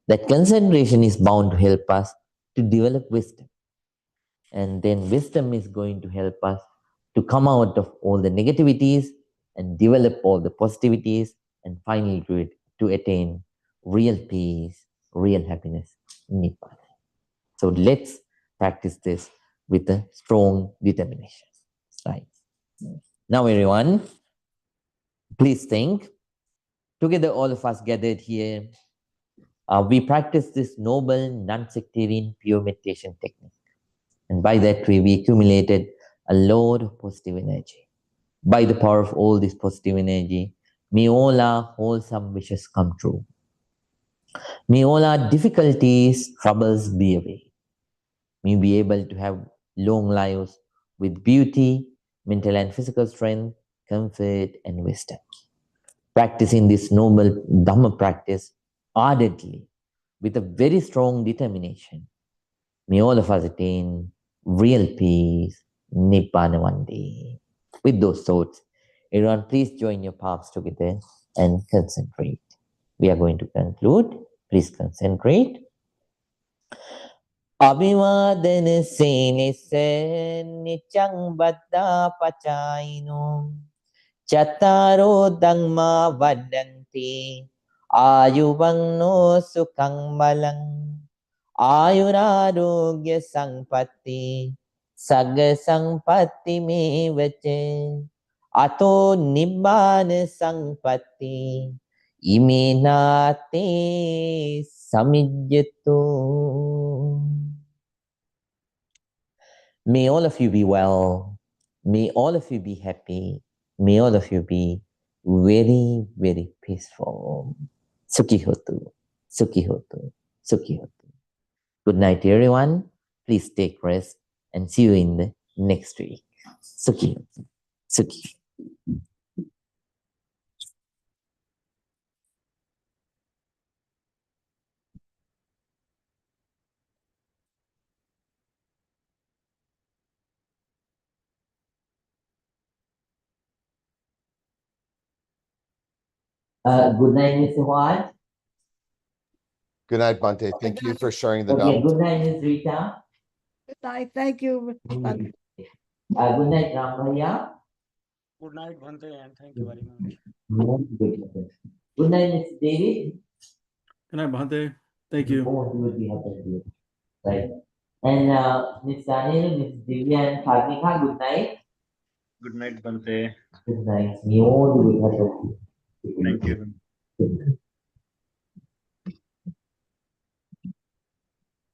That concentration is bound to help us to develop wisdom. And then wisdom is going to help us to come out of all the negativities and develop all the positivities, and finally to attain real peace, real happiness, Nibbana. So let's practice this with a strong determination. Right. Now, everyone, please think. Together, all of us gathered here, we practice this noble, non-sectarian, pure meditation technique. And by that way, we accumulated a load of positive energy. By the power of all this positive energy, may all our wholesome wishes come true. May all our difficulties, troubles be away. May we be able to have long lives with beauty, mental and physical strength, comfort, and wisdom. Practicing this noble Dhamma practice ardently with a very strong determination, may all of us attain real peace, Nibbana one day. With those thoughts, everyone, please join your palms together and concentrate. We are going to conclude. Please concentrate. Abhivadana senisse nichang baddha pachaino Chattaro dhamma vadanti ayuvanno sukhang malang Ayurarogya Sampatti Saga Sampatti Mevache Ato Nibbana Sampatti Imenate Samijjato. May all of you be well. May all of you be happy. May all of you be very, very peaceful. Sukhi hotu. Sukhi hotu. Sukhi hotu. Good night, everyone. Please take rest and see you in the next week. Sukhi hotu. Sukhi. Good night, Mr. Juan. Good night, Bante. Thank you for sharing the Okay, knowledge. good night, Ms. Rita. Good night. Thank you. Bhante. Good night, Ramaya. Good night, Bhante, and thank you very much. Good night, Mr. David. Good night, Bhante. Thank you. Oh, he would be happy. Right. And Ms. Daniel, Ms. Divya, and Karnika, good night. Good night, Bhante. Good night. You all will be happy. Thank you.